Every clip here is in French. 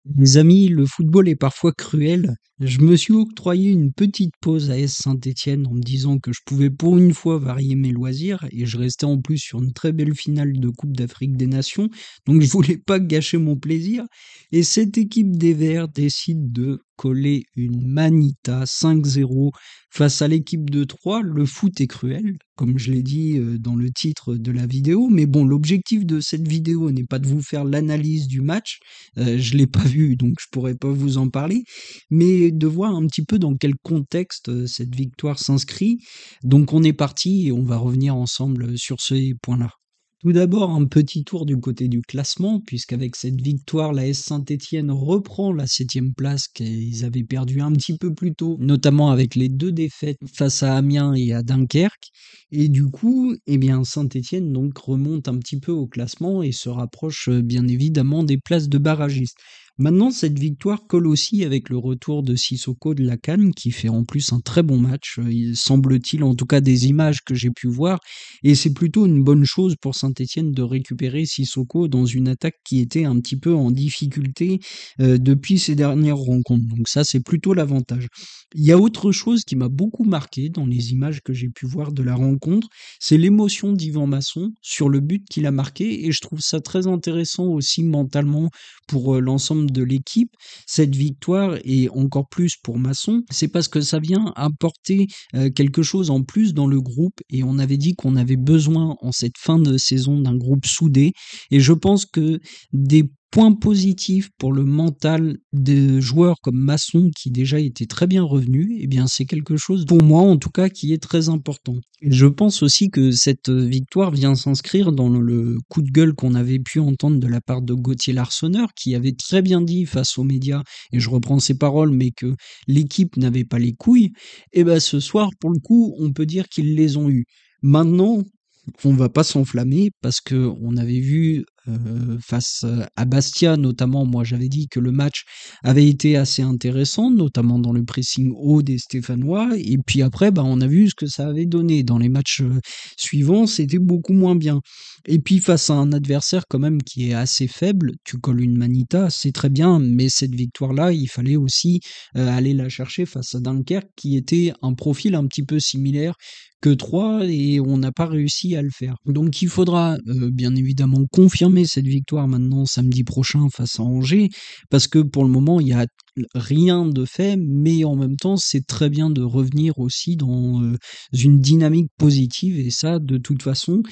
Les amis, le football est parfois cruel. Je me suis octroyé une petite pause à S Saint-Étienne en me disant que je pouvais pour une fois varier mes loisirs et je restais en plus sur une très belle finale de Coupe d'Afrique des Nations, donc je voulais pas gâcher mon plaisir. Et cette équipe des Verts décide de coller une manita 5-0 face à l'équipe de Troyes. Le foot est cruel, comme je l'ai dit dans le titre de la vidéo, mais bon, l'objectif de cette vidéo n'est pas de vous faire l'analyse du match, je l'ai pas vu, donc je pourrais pas vous en parler, mais de voir un petit peu dans quel contexte cette victoire s'inscrit. Donc on est parti et on va revenir ensemble sur ces points-là. Tout d'abord, un petit tour du côté du classement, puisqu'avec cette victoire, la S Saint-Étienne reprend la 7e place qu'ils avaient perdu un petit peu plus tôt, notamment avec les 2 défaites face à Amiens et à Dunkerque. Et du coup, eh bien, Saint-Étienne donc remonte un petit peu au classement et se rapproche bien évidemment des places de barragistes. Maintenant, cette victoire colle aussi avec le retour de Sissoko de la CAN, qui fait en plus un très bon match, il semble-t-il, en tout cas des images que j'ai pu voir, et c'est plutôt une bonne chose pour Saint-Étienne de récupérer Sissoko dans une attaque qui était un petit peu en difficulté depuis ces dernières rencontres. Donc ça, c'est plutôt l'avantage. Il y a autre chose qui m'a beaucoup marqué dans les images que j'ai pu voir de la rencontre, c'est l'émotion d'Yvan Masson sur le but qu'il a marqué, et je trouve ça très intéressant aussi mentalement pour l'ensemble de l'équipe. Cette victoire, et encore plus pour Masson, c'est parce que ça vient apporter quelque chose en plus dans le groupe, et on avait dit qu'on avait besoin en cette fin de saison d'un groupe soudé, et je pense que des points positifs pour le mental de joueurs comme Masson qui déjà était très bien revenu, eh bien c'est quelque chose pour moi en tout cas qui est très important. Et je pense aussi que cette victoire vient s'inscrire dans le coup de gueule qu'on avait pu entendre de la part de Gauthier Larsonneur, qui avait très bien dit face aux médias, et je reprends ses paroles, mais que l'équipe n'avait pas les couilles. Et ben ce soir, pour le coup, on peut dire qu'ils les ont eus. Maintenant, on va pas s'enflammer parce que on avait vu face à Bastia notamment, moi j'avais dit que le match avait été assez intéressant, notamment dans le pressing haut des Stéphanois, et puis après, bah, on a vu ce que ça avait donné. Dans les matchs suivants, c'était beaucoup moins bien. Et puis face à un adversaire quand même qui est assez faible, tu colles une manita, c'est très bien, mais cette victoire-là, il fallait aussi aller la chercher face à Dunkerque, qui était un profil un petit peu similaire que 3 et on n'a pas réussi à le faire. Donc il faudra bien évidemment confirmer cette victoire maintenant samedi prochain face à Angers, parce que pour le moment il y a rien de fait, mais en même temps c'est très bien de revenir aussi dans une dynamique positive, et ça de toute façon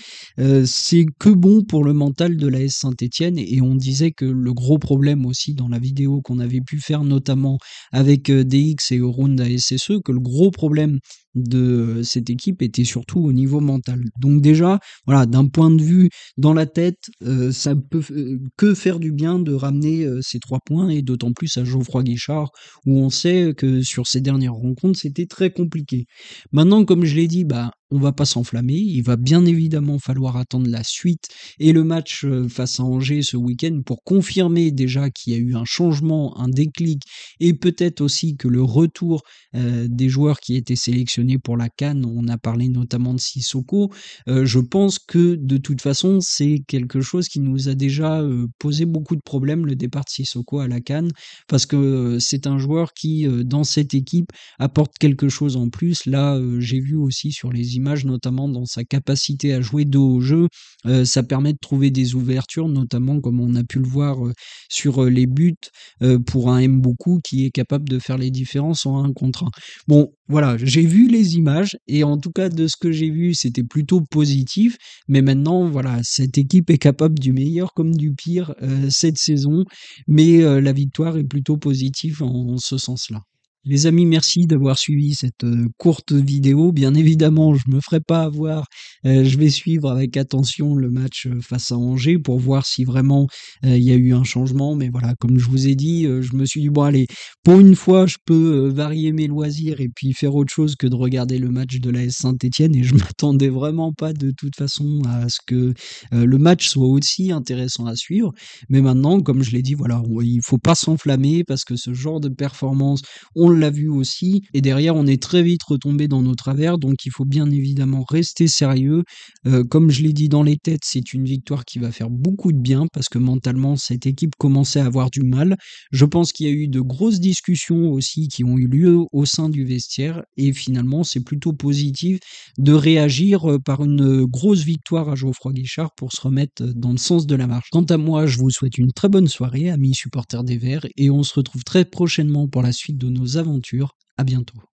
c'est que bon pour le mental de la S Saint-Étienne. Et on disait que le gros problème aussi dans la vidéo qu'on avait pu faire notamment avec DX et Orunda SSE, que le gros problème de cette équipe était surtout au niveau mental. Donc déjà, voilà, d'un point de vue dans la tête, ça peut que faire du bien de ramener ces 3 points, et d'autant plus à Geoffroy Guichard, où on sait que sur ces dernières rencontres, c'était très compliqué. Maintenant, comme je l'ai dit, bah, on va pas s'enflammer, il va bien évidemment falloir attendre la suite et le match face à Angers ce week-end pour confirmer déjà qu'il y a eu un changement, un déclic, et peut-être aussi que le retour des joueurs qui étaient sélectionnés pour la CAN, on a parlé notamment de Sissoko, je pense que de toute façon c'est quelque chose qui nous a déjà posé beaucoup de problèmes, le départ de Sissoko à la CAN, parce que c'est un joueur qui dans cette équipe apporte quelque chose en plus. Là j'ai vu aussi sur les images, notamment dans sa capacité à jouer dos au jeu, ça permet de trouver des ouvertures, notamment comme on a pu le voir sur les buts, pour un Mboukou qui est capable de faire les différences en 1 contre 1. Bon, voilà, j'ai vu les images, et en tout cas de ce que j'ai vu, c'était plutôt positif, mais maintenant, voilà, cette équipe est capable du meilleur comme du pire cette saison, mais la victoire est plutôt positive en ce sens-là. Les amis, merci d'avoir suivi cette courte vidéo. Bien évidemment, je me ferai pas avoir. Je vais suivre avec attention le match face à Angers pour voir si vraiment il y a eu un changement. Mais voilà, comme je vous ai dit, je me suis dit bon allez, pour une fois, je peux varier mes loisirs et puis faire autre chose que de regarder le match de la S Saint-Étienne. Et je m'attendais vraiment pas de toute façon à ce que le match soit aussi intéressant à suivre. Mais maintenant, comme je l'ai dit, voilà, il faut pas s'enflammer parce que ce genre de performance, on l'a vu aussi et derrière on est très vite retombé dans nos travers, donc il faut bien évidemment rester sérieux. Comme je l'ai dit dans les têtes, c'est une victoire qui va faire beaucoup de bien parce que mentalement cette équipe commençait à avoir du mal. Je pense qu'il y a eu de grosses discussions aussi qui ont eu lieu au sein du vestiaire et finalement c'est plutôt positif de réagir, par une, grosse victoire à Geoffroy Guichard pour se remettre, dans le sens de la marche. Quant à moi, je vous souhaite une très bonne soirée, amis supporters des Verts, et on se retrouve très prochainement pour la suite de nos aventures. À bientôt.